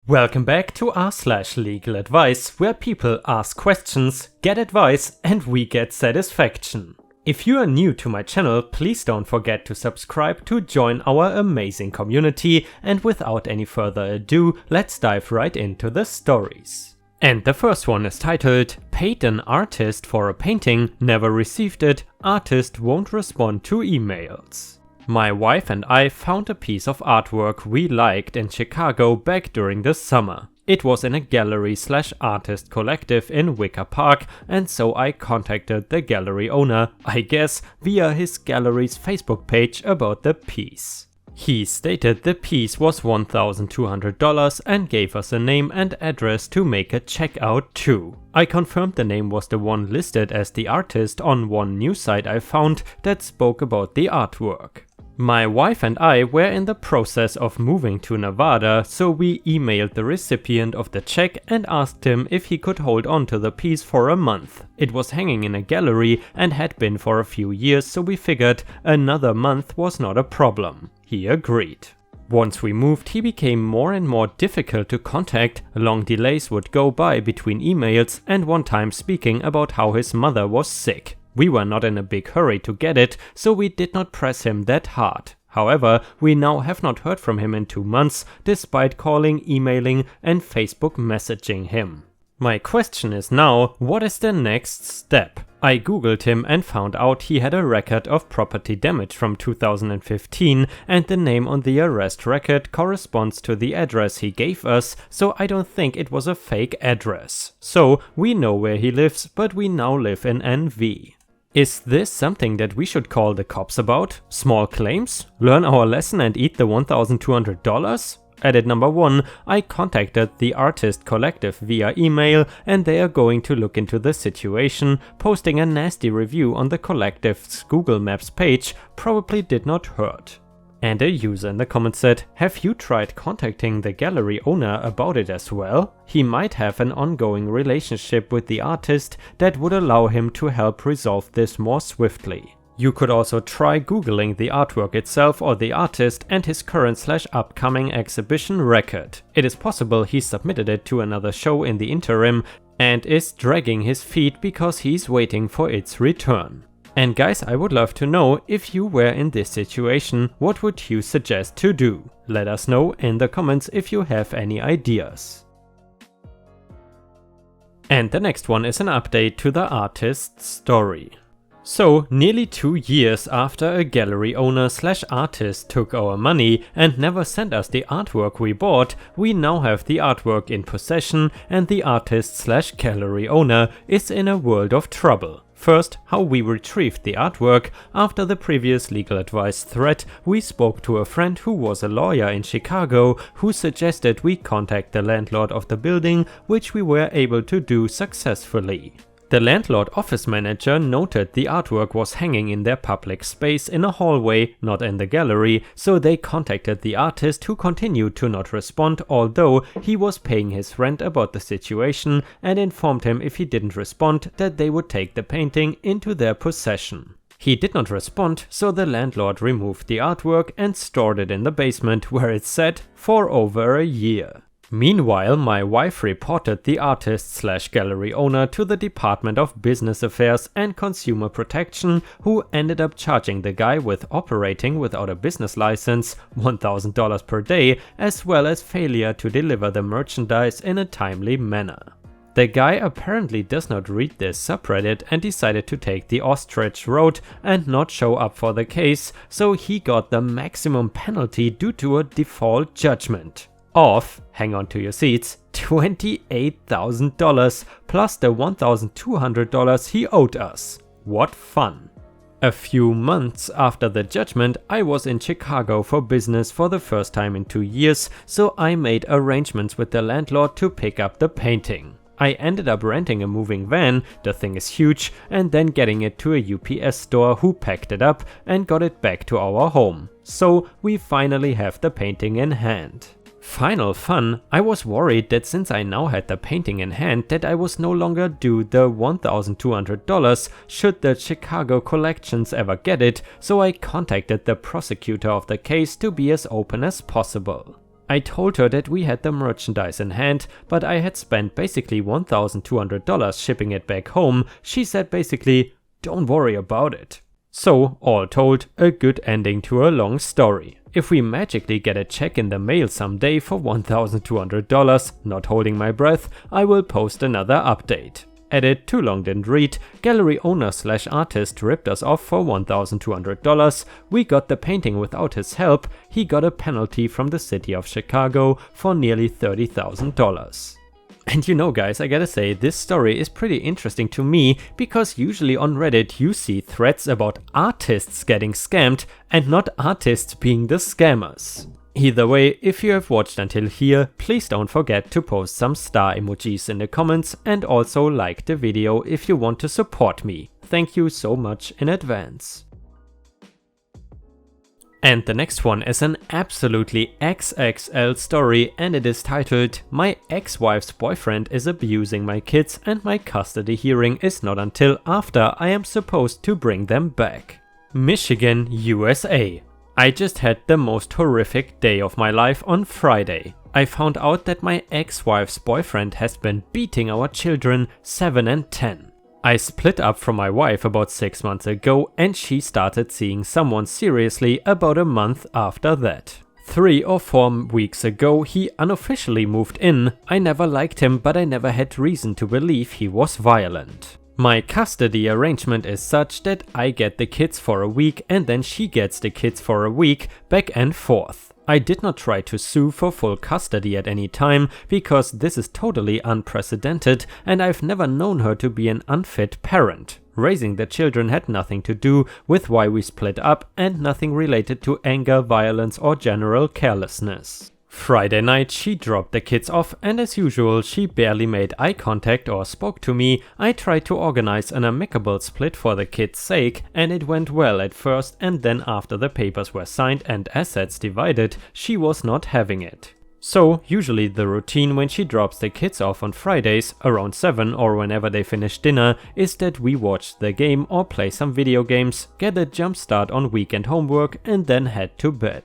Welcome back to r/LegalAdvice, where people ask questions, get advice, and we get satisfaction. If you are new to my channel, please don't forget to subscribe to join our amazing community, and without any further ado, let's dive right into the stories. And the first one is titled, "Paid an artist for a painting, never received it, artist won't respond to emails." My wife and I found a piece of artwork we liked in Chicago back during the summer. It was in a gallery/artist collective in Wicker Park, and so I contacted the gallery owner, I guess via his gallery's Facebook page, about the piece. He stated the piece was $1,200 and gave us a name and address to make a check out to. I confirmed the name was the one listed as the artist on one news site I found that spoke about the artwork. My wife and I were in the process of moving to Nevada, so we emailed the recipient of the check and asked him if he could hold on to the piece for a month. It was hanging in a gallery and had been for a few years, so we figured another month was not a problem. He agreed. Once we moved, he became more and more difficult to contact. Long delays would go by between emails, and one time speaking about how his mother was sick. We were not in a big hurry to get it, so we did not press him that hard. However, we now have not heard from him in 2 months, despite calling, emailing, and Facebook messaging him. My question is now, what is the next step? I googled him and found out he had a record of property damage from 2015, and the name on the arrest record corresponds to the address he gave us, so I don't think it was a fake address. So we know where he lives, but we now live in NV. Is this something that we should call the cops about? Small claims? Learn our lesson and eat the $1,200? Edit number 1, I contacted the artist collective via email, and they are going to look into the situation. Posting a nasty review on the collective's Google Maps page probably did not hurt. And a user in the comments said, "Have you tried contacting the gallery owner about it as well? He might have an ongoing relationship with the artist that would allow him to help resolve this more swiftly." You could also try googling the artwork itself or the artist and his current/upcoming exhibition record. It is possible he submitted it to another show in the interim and is dragging his feet because he's waiting for its return. And guys, I would love to know, if you were in this situation, what would you suggest to do? Let us know in the comments if you have any ideas. And the next one is an update to the artist's story. So, nearly 2 years after a gallery owner/artist took our money and never sent us the artwork we bought, we now have the artwork in possession, and the artist/gallery owner is in a world of trouble. First, how we retrieved the artwork. After the previous legal advice thread, we spoke to a friend who was a lawyer in Chicago who suggested we contact the landlord of the building, which we were able to do successfully. The landlord office manager noted the artwork was hanging in their public space in a hallway, not in the gallery, so they contacted the artist, who continued to not respond, although he was paying his rent, about the situation, and informed him if he didn't respond that they would take the painting into their possession. He did not respond, so the landlord removed the artwork and stored it in the basement, where it sat for over a year. Meanwhile, my wife reported the artist/gallery owner to the Department of Business Affairs and Consumer Protection, who ended up charging the guy with operating without a business license, $1,000 per day, as well as failure to deliver the merchandise in a timely manner. The guy apparently does not read this subreddit and decided to take the ostrich road and not show up for the case, so he got the maximum penalty due to a default judgment of, hang on to your seats, $28,000 plus the $1,200 he owed us. What fun! A few months after the judgment, I was in Chicago for business for the first time in 2 years, so I made arrangements with the landlord to pick up the painting. I ended up renting a moving van, the thing is huge, and then getting it to a UPS store who packed it up and got it back to our home. So we finally have the painting in hand. Final fun, I was worried that since I now had the painting in hand that I was no longer due the $1,200 should the Chicago collections ever get it, so I contacted the prosecutor of the case to be as open as possible. I told her that we had the merchandise in hand, but I had spent basically $1,200 shipping it back home. She said basically, don't worry about it. So, all told, a good ending to a long story. If we magically get a check in the mail someday for $1,200, not holding my breath, I will post another update. Edit, too long didn't read. Gallery owner / artist ripped us off for $1,200. We got the painting without his help. He got a penalty from the city of Chicago for nearly $30,000. And you know guys, I gotta say, this story is pretty interesting to me because usually on Reddit you see threads about artists getting scammed and not artists being the scammers. Either way, if you have watched until here, please don't forget to post some star emojis in the comments and also like the video if you want to support me. Thank you so much in advance. And the next one is an absolutely XXL story and it is titled "My ex-wife's boyfriend is abusing my kids and my custody hearing is not until after I am supposed to bring them back." Michigan, USA. I just had the most horrific day of my life on Friday. I found out that my ex-wife's boyfriend has been beating our children 7 and 10. I split up from my wife about 6 months ago and she started seeing someone seriously about a month after that. 3 or 4 weeks ago he unofficially moved in. I never liked him, but I never had reason to believe he was violent. My custody arrangement is such that I get the kids for a week and then she gets the kids for a week, back and forth. I did not try to sue for full custody at any time because this is totally unprecedented and I've never known her to be an unfit parent. Raising the children had nothing to do with why we split up and nothing related to anger, violence or general carelessness. Friday night she dropped the kids off and as usual she barely made eye contact or spoke to me. I tried to organize an amicable split for the kids' sake and it went well at first, and then after the papers were signed and assets divided, she was not having it. So usually the routine when she drops the kids off on Fridays around 7 or whenever they finish dinner is that we watch the game or play some video games, get a jump start on weekend homework and then head to bed.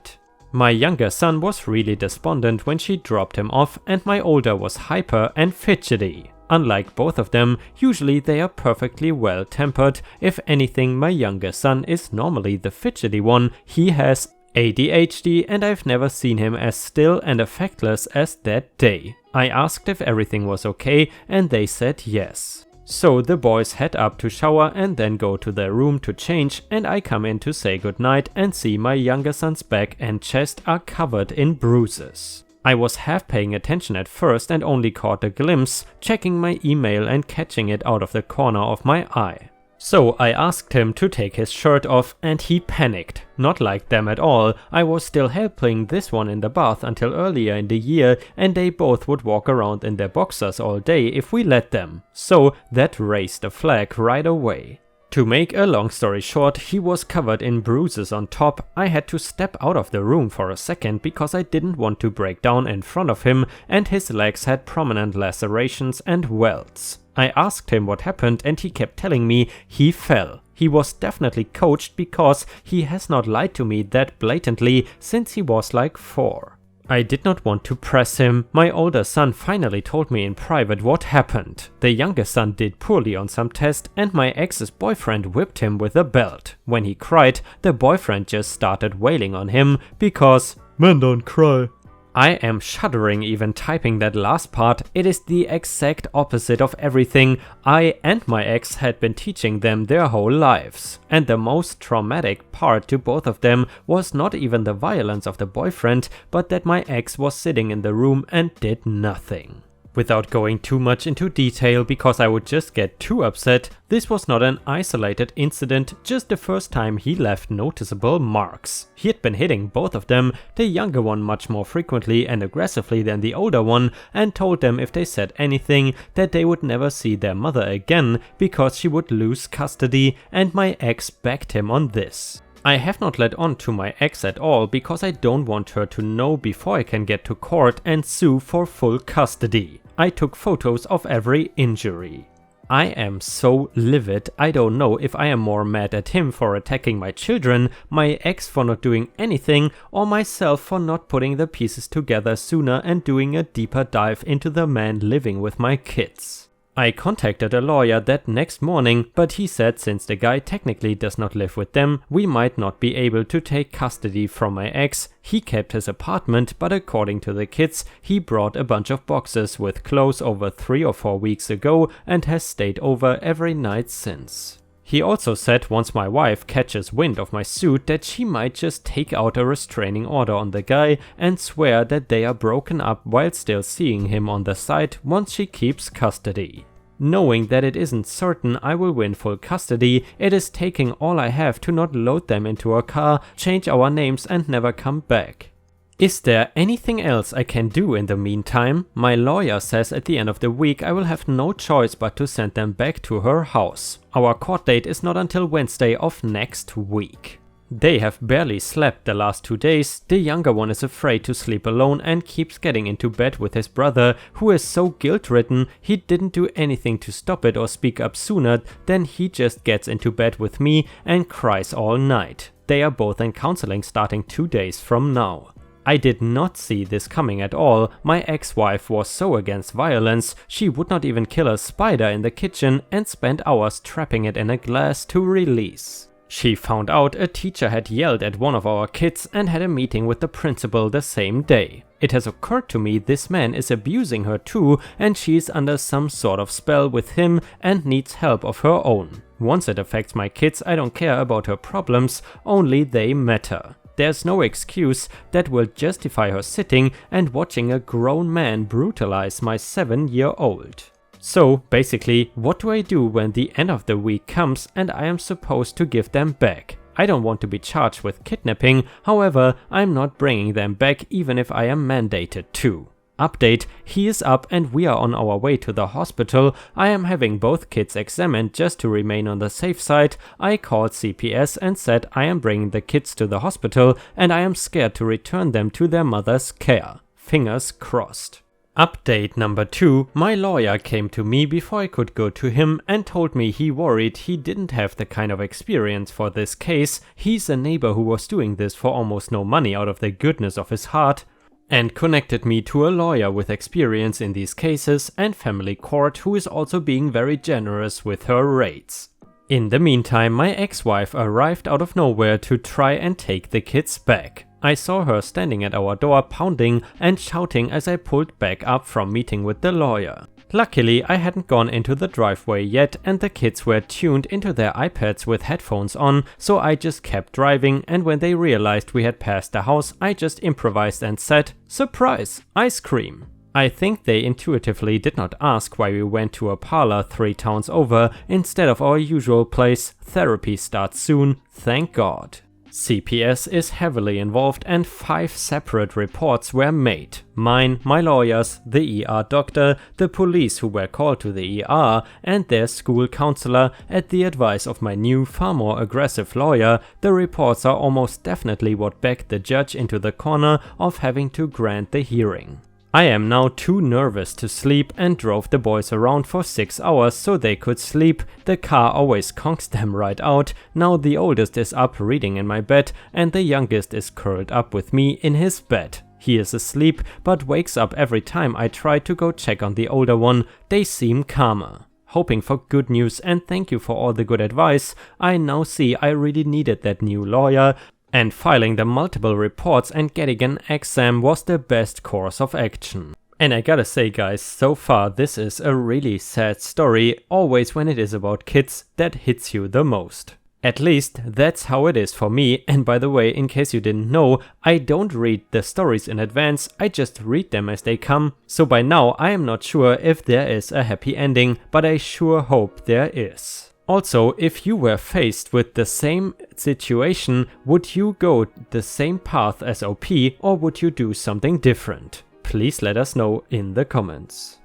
My younger son was really despondent when she dropped him off and my older was hyper and fidgety. Unlike both of them, usually they are perfectly well tempered. If anything, my younger son is normally the fidgety one. He has ADHD and I've never seen him as still and affectless as that day. I asked if everything was okay and they said yes. So the boys head up to shower and then go to their room to change, and I come in to say goodnight and see my younger son's back and chest are covered in bruises. I was half paying attention at first and only caught a glimpse, checking my email and catching it out of the corner of my eye. So I asked him to take his shirt off and he panicked. Not like them at all. I was still helping this one in the bath until earlier in the year and they both would walk around in their boxers all day if we let them. So that raised a flag right away. To make a long story short, he was covered in bruises on top. I had to step out of the room for a second because I didn't want to break down in front of him, and his legs had prominent lacerations and welts. I asked him what happened and he kept telling me he fell. He was definitely coached because he has not lied to me that blatantly since he was like 4. I did not want to press him. My older son finally told me in private what happened. The younger son did poorly on some test and my ex's boyfriend whipped him with a belt. When he cried, the boyfriend just started wailing on him because men don't cry. I am shuddering even typing that last part. It is the exact opposite of everything I and my ex had been teaching them their whole lives. And the most traumatic part to both of them was not even the violence of the boyfriend, but that my ex was sitting in the room and did nothing. Without going too much into detail because I would just get too upset, this was not an isolated incident, just the first time he left noticeable marks. He had been hitting both of them, the younger one much more frequently and aggressively than the older one, and told them if they said anything that they would never see their mother again because she would lose custody, and my ex backed him on this. I have not let on to my ex at all because I don't want her to know before I can get to court and sue for full custody. I took photos of every injury. I am so livid. I don't know if I am more mad at him for attacking my children, my ex for not doing anything, or myself for not putting the pieces together sooner and doing a deeper dive into the man living with my kids. I contacted a lawyer that next morning, but he said since the guy technically does not live with them, we might not be able to take custody from my ex. He kept his apartment, but according to the kids, he brought a bunch of boxes with clothes over 3 or 4 weeks ago and has stayed over every night since. He also said once my wife catches wind of my suit that she might just take out a restraining order on the guy and swear that they are broken up while still seeing him on the side once she keeps custody. Knowing that it isn't certain I will win full custody, it is taking all I have to not load them into a car, change our names and never come back. Is there anything else I can do in the meantime? My lawyer says at the end of the week I will have no choice but to send them back to her house. Our court date is not until Wednesday of next week. They have barely slept the last 2 days. The younger one is afraid to sleep alone and keeps getting into bed with his brother, who is so guilt-ridden he didn't do anything to stop it or speak up sooner than he just gets into bed with me and cries all night. They are both in counseling starting 2 days from now. I did not see this coming at all. My ex-wife was so against violence, she would not even kill a spider in the kitchen and spent hours trapping it in a glass to release. She found out a teacher had yelled at one of our kids and had a meeting with the principal the same day. It has occurred to me this man is abusing her too, and she is under some sort of spell with him and needs help of her own. Once it affects my kids, I don't care about her problems, only they matter. There's no excuse that will justify her sitting and watching a grown man brutalize my 7-year-old. So basically, what do I do when the end of the week comes and I am supposed to give them back? I don't want to be charged with kidnapping, however, I'm not bringing them back even if I am mandated to. Update, he is up and we are on our way to the hospital. I am having both kids examined just to remain on the safe side. I called CPS and said I am bringing the kids to the hospital and I am scared to return them to their mother's care. Fingers crossed. Update number 2, my lawyer came to me before I could go to him and told me he worried he didn't have the kind of experience for this case. He's a neighbor who was doing this for almost no money out of the goodness of his heart, and connected me to a lawyer with experience in these cases and family court who is also being very generous with her rates. In the meantime, my ex-wife arrived out of nowhere to try and take the kids back. I saw her standing at our door pounding and shouting as I pulled back up from meeting with the lawyer. Luckily, I hadn't gone into the driveway yet and the kids were tuned into their iPads with headphones on, so I just kept driving, and when they realized we had passed the house, I just improvised and said, "Surprise, ice cream." I think they intuitively did not ask why we went to a parlor 3 towns over instead of our usual place. Therapy starts soon, thank God. CPS is heavily involved and 5 separate reports were made. Mine, my lawyers, the ER doctor, the police who were called to the ER, and their school counselor at the advice of my new, far more aggressive lawyer. The reports are almost definitely what backed the judge into the corner of having to grant the hearing. I am now too nervous to sleep and drove the boys around for 6 hours so they could sleep. The car always conks them right out. Now the oldest is up reading in my bed and the youngest is curled up with me in his bed. He is asleep but wakes up every time I try to go check on the older one. They seem calmer. Hoping for good news and thank you for all the good advice. I now see I really needed that new lawyer. And filing the multiple reports and getting an exam was the best course of action. And I gotta say guys, so far this is a really sad story. Always when it is about kids, that hits you the most. At least that's how it is for me. And by the way, in case you didn't know, I don't read the stories in advance, I just read them as they come. So by now I am not sure if there is a happy ending, but I sure hope there is. Also, if you were faced with the same situation, would you go the same path as OP or would you do something different? Please let us know in the comments.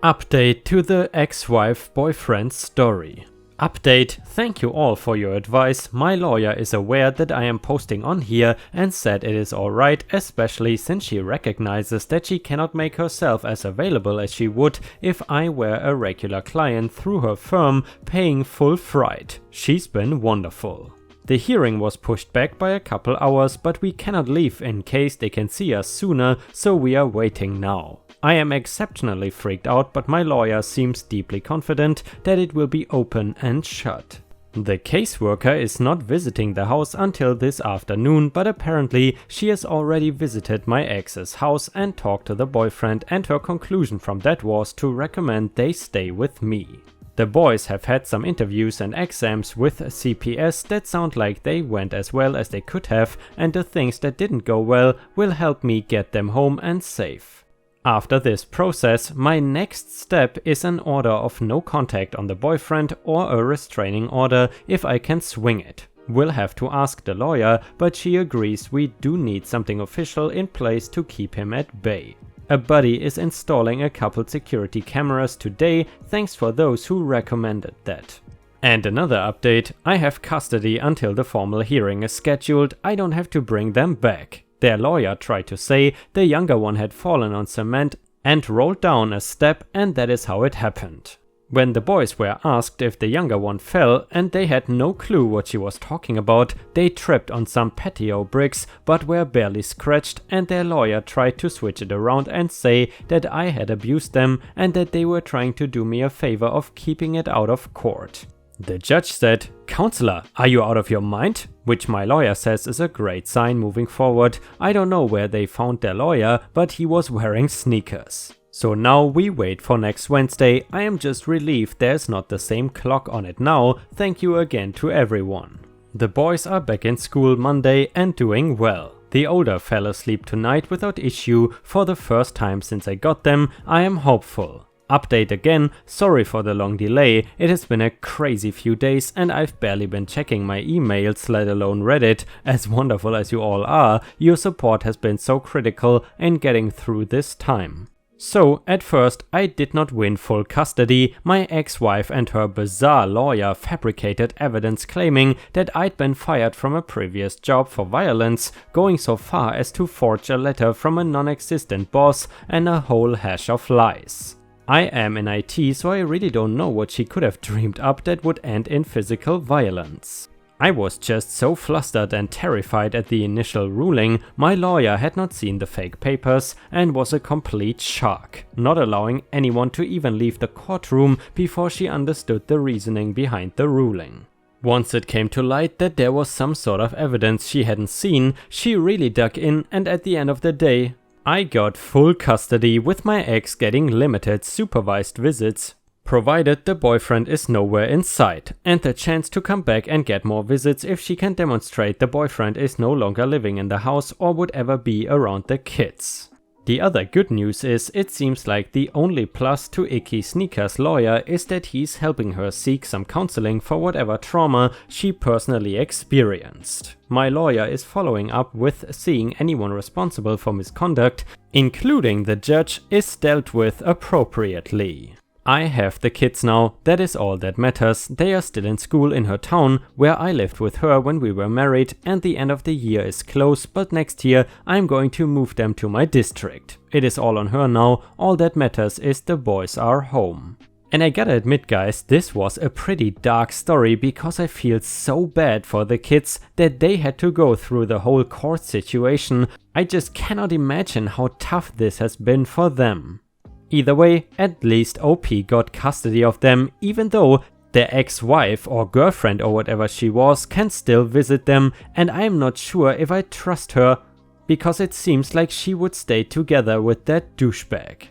Update to the ex-wife boyfriend story. Update: thank you all for your advice. My lawyer is aware that I am posting on here and said it is alright, especially since she recognizes that she cannot make herself as available as she would if I were a regular client through her firm paying full freight. She's been wonderful. The hearing was pushed back by a couple hours, but we cannot leave in case they can see us sooner, so we are waiting now. I am exceptionally freaked out, but my lawyer seems deeply confident that it will be open and shut. The caseworker is not visiting the house until this afternoon, but apparently she has already visited my ex's house and talked to the boyfriend, and her conclusion from that was to recommend they stay with me. The boys have had some interviews and exams with CPS that sound like they went as well as they could have, and the things that didn't go well will help me get them home and safe. After this process, my next step is an order of no contact on the boyfriend or a restraining order if I can swing it. We'll have to ask the lawyer, but she agrees we do need something official in place to keep him at bay. A buddy is installing a couple security cameras today, thanks for those who recommended that. And another update: I have custody until the formal hearing is scheduled. I don't have to bring them back. Their lawyer tried to say the younger one had fallen on cement and rolled down a step, and that is how it happened. When the boys were asked if the younger one fell and they had no clue what she was talking about, they tripped on some patio bricks but were barely scratched, and their lawyer tried to switch it around and say that I had abused them and that they were trying to do me a favor of keeping it out of court. The judge said, "Counselor, are you out of your mind?" Which my lawyer says is a great sign moving forward. I don't know where they found their lawyer, but he was wearing sneakers. So now we wait for next Wednesday. I am just relieved there's not the same clock on it now. Thank you again to everyone. The boys are back in school Monday and doing well. The older fell asleep tonight without issue for the first time since I got them. I am hopeful. Update again, sorry for the long delay, it has been a crazy few days and I've barely been checking my emails, let alone Reddit. As wonderful as you all are, your support has been so critical in getting through this time. So, at first, I did not win full custody. My ex-wife and her bizarre lawyer fabricated evidence claiming that I'd been fired from a previous job for violence, going so far as to forge a letter from a non-existent boss and a whole hash of lies. I am in IT, so I really don't know what she could have dreamed up that would end in physical violence. I was just so flustered and terrified at the initial ruling. My lawyer had not seen the fake papers and was a complete shock, not allowing anyone to even leave the courtroom before she understood the reasoning behind the ruling. Once it came to light that there was some sort of evidence she hadn't seen, she really dug in, and at the end of the day, I got full custody with my ex getting limited supervised visits, provided the boyfriend is nowhere in sight, and the chance to come back and get more visits if she can demonstrate the boyfriend is no longer living in the house or would ever be around the kids. The other good news is it seems like the only plus to Icky Sneaker's lawyer is that he's helping her seek some counseling for whatever trauma she personally experienced. My lawyer is following up with seeing anyone responsible for misconduct, including the judge, is dealt with appropriately. I have the kids now, that is all that matters. They are still in school in her town, where I lived with her when we were married, and the end of the year is close, but next year I'm going to move them to my district. It is all on her now, all that matters is the boys are home. And I gotta admit guys, this was a pretty dark story because I feel so bad for the kids that they had to go through the whole court situation. I just cannot imagine how tough this has been for them. Either way, at least OP got custody of them, even though their ex-wife or girlfriend or whatever she was can still visit them, and I am not sure if I trust her, because it seems like she would stay together with that douchebag.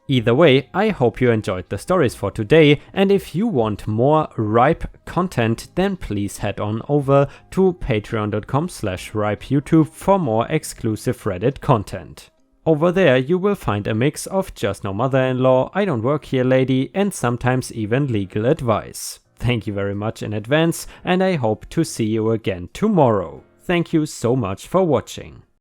Either way, I hope you enjoyed the stories for today, and if you want more ripe content, then please head on over to patreon.com/ripeyoutube for more exclusive Reddit content. Over there you will find a mix of Just No Mother-in-Law, I Don't Work Here Lady, and sometimes even legal advice. Thank you very much in advance, and I hope to see you again tomorrow. Thank you so much for watching.